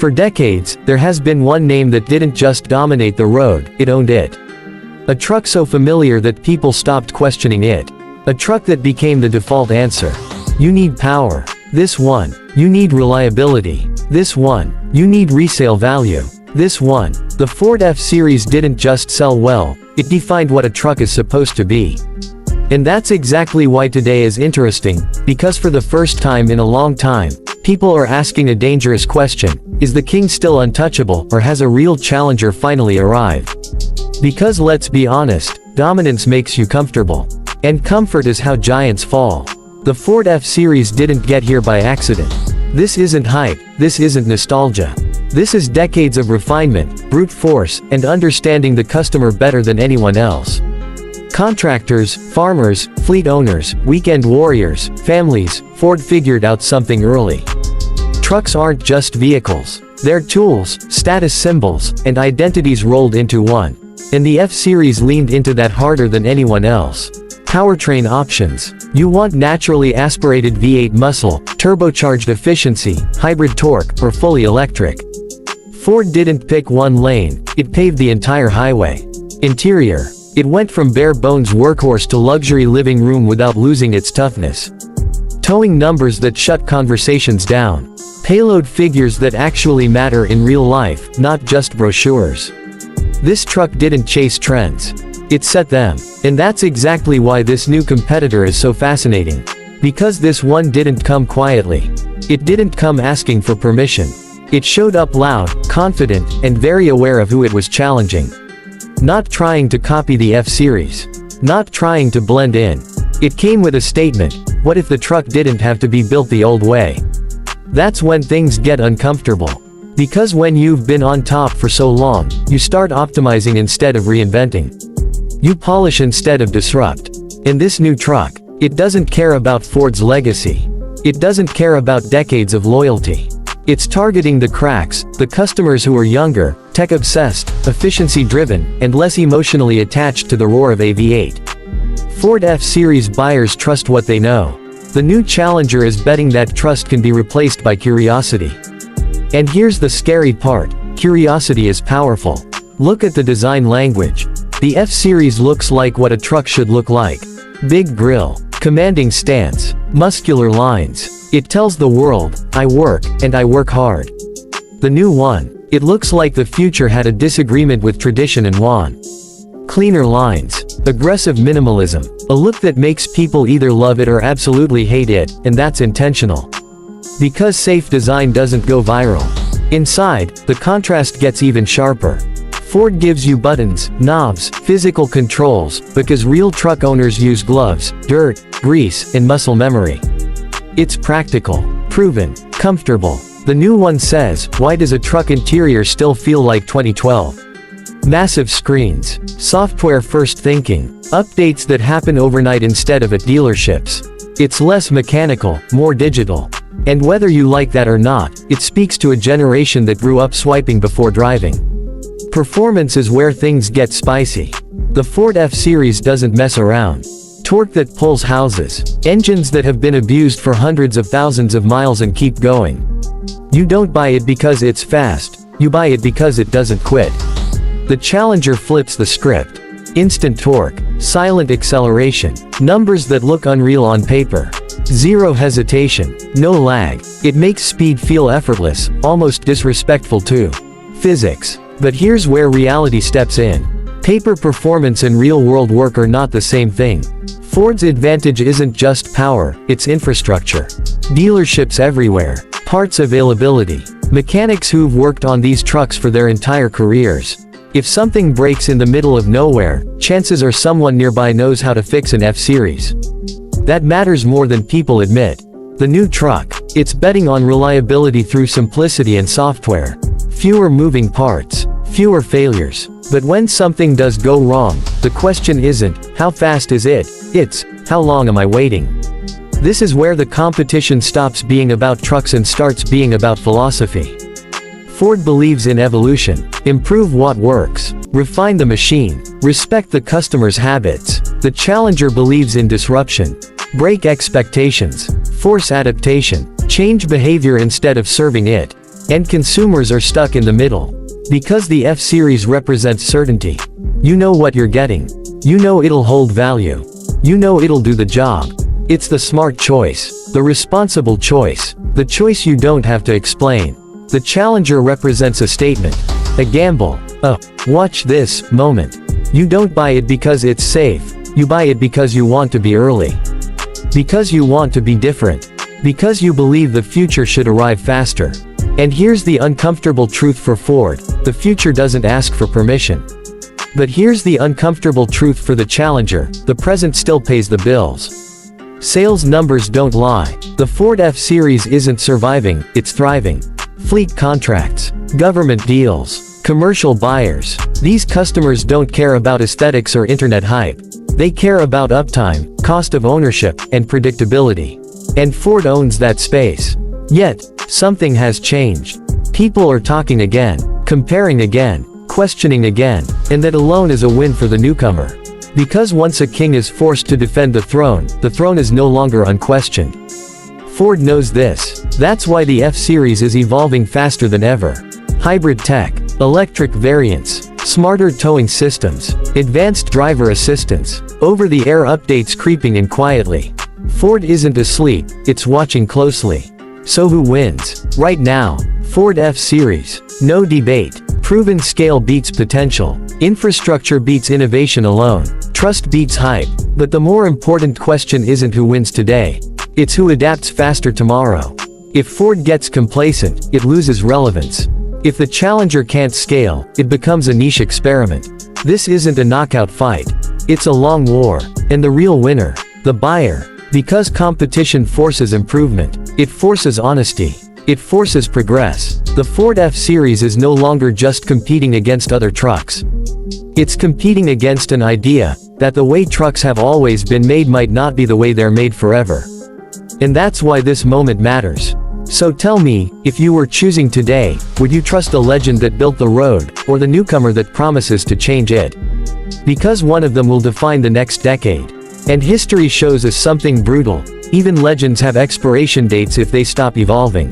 For decades, there has been one name that didn't just dominate the road, it owned it. A truck so familiar that people stopped questioning it. A truck that became the default answer. You need power. This one. You need reliability. This one. You need resale value. This one. The Ford F-Series didn't just sell well, it defined what a truck is supposed to be. And that's exactly why today is interesting, because for the first time in a long time, people are asking a dangerous question: is the king still untouchable, or has a real challenger finally arrived? Because let's be honest, dominance makes you comfortable. And comfort is how giants fall. The Ford F-Series didn't get here by accident. This isn't hype, this isn't nostalgia. This is decades of refinement, brute force, and understanding the customer better than anyone else. Contractors, farmers, fleet owners, weekend warriors, families, Ford figured out something early. Trucks aren't just vehicles. They're tools, status symbols, and identities rolled into one. And the F-Series leaned into that harder than anyone else. Powertrain options. You want naturally aspirated V8 muscle, turbocharged efficiency, hybrid torque, or fully electric. Ford didn't pick one lane, it paved the entire highway. Interior. It went from bare-bones workhorse to luxury living room without losing its toughness. Towing numbers that shut conversations down. Payload figures that actually matter in real life, not just brochures. This truck didn't chase trends. It set them. And that's exactly why this new competitor is so fascinating. Because this one didn't come quietly. It didn't come asking for permission. It showed up loud, confident, and very aware of who it was challenging. Not trying to copy the F-Series. Not trying to blend in. It came with a statement: what if the truck didn't have to be built the old way? That's when things get uncomfortable. Because when you've been on top for so long, you start optimizing instead of reinventing. You polish instead of disrupt. In this new truck, it doesn't care about Ford's legacy. It doesn't care about decades of loyalty. It's targeting the cracks, the customers who are younger, tech-obsessed, efficiency-driven, and less emotionally attached to the roar of a V8. Ford F-Series buyers trust what they know. The new challenger is betting that trust can be replaced by curiosity. And here's the scary part: curiosity is powerful. Look at the design language. The F-Series looks like what a truck should look like. Big grille, commanding stance, muscular lines. It tells the world, I work, and I work hard. The new one. It looks like the future had a disagreement with tradition and won. Cleaner lines. Aggressive minimalism. A look that makes people either love it or absolutely hate it, and that's intentional. Because safe design doesn't go viral. Inside, the contrast gets even sharper. Ford gives you buttons, knobs, physical controls, because real truck owners use gloves, dirt, grease, and muscle memory. It's practical, proven, comfortable. The new one says, why does a truck interior still feel like 2012? Massive screens, software-first thinking, updates that happen overnight instead of at dealerships. It's less mechanical, more digital. And whether you like that or not, it speaks to a generation that grew up swiping before driving. Performance is where things get spicy. The Ford F-Series doesn't mess around. Torque that pulls houses. Engines that have been abused for hundreds of thousands of miles and keep going. You don't buy it because it's fast, you buy it because it doesn't quit. The Challenger flips the script. Instant torque, silent acceleration, numbers that look unreal on paper. Zero hesitation, no lag. It makes speed feel effortless, almost disrespectful too. Physics. But here's where reality steps in. Paper performance and real-world work are not the same thing. Ford's advantage isn't just power, it's infrastructure. Dealerships everywhere. Parts availability. Mechanics who've worked on these trucks for their entire careers. If something breaks in the middle of nowhere, chances are someone nearby knows how to fix an F-Series. That matters more than people admit. The new truck. It's betting on reliability through simplicity and software. Fewer moving parts. Fewer failures. But when something does go wrong, the question isn't, how fast is it? It's, how long am I waiting? This is where the competition stops being about trucks and starts being about philosophy. Ford believes in evolution. Improve what works. Refine the machine. Respect the customer's habits. The Challenger believes in disruption. Break expectations. Force adaptation. Change behavior instead of serving it. And consumers are stuck in the middle. Because the F-Series represents certainty. You know what you're getting. You know it'll hold value. You know it'll do the job. It's the smart choice. The responsible choice. The choice you don't have to explain. The Challenger represents a statement. A gamble. A watch this moment. You don't buy it because it's safe. You buy it because you want to be early. Because you want to be different. Because you believe the future should arrive faster. And here's the uncomfortable truth for Ford. The future doesn't ask for permission. But here's the uncomfortable truth for the Challenger. The present still pays the bills. Sales numbers don't lie. The Ford F-Series isn't surviving, it's thriving. Fleet contracts. Government deals. Commercial buyers. These customers don't care about aesthetics or internet hype. They care about uptime, cost of ownership, and predictability. And Ford owns that space. Yet, something has changed. People are talking again, comparing again, questioning again, and that alone is a win for the newcomer. Because once a king is forced to defend the throne is no longer unquestioned. Ford knows this. That's why the F-Series is evolving faster than ever. Hybrid tech, electric variants, smarter towing systems, advanced driver assistance, over-the-air updates creeping in quietly. Ford isn't asleep, it's watching closely. So who wins? Right now, Ford F-Series. No debate. Proven scale beats potential. Infrastructure beats innovation alone. Trust beats hype. But the more important question isn't who wins today. It's who adapts faster tomorrow. If Ford gets complacent, it loses relevance. If the Challenger can't scale, it becomes a niche experiment. This isn't a knockout fight. It's a long war. And the real winner, the buyer. Because competition forces improvement. It forces honesty. It forces progress. The Ford F-Series is no longer just competing against other trucks. It's competing against an idea that the way trucks have always been made might not be the way they're made forever. And that's why this moment matters. So tell me, if you were choosing today, would you trust the legend that built the road, or the newcomer that promises to change it? Because one of them will define the next decade. And history shows us something brutal. Even legends have expiration dates if they stop evolving.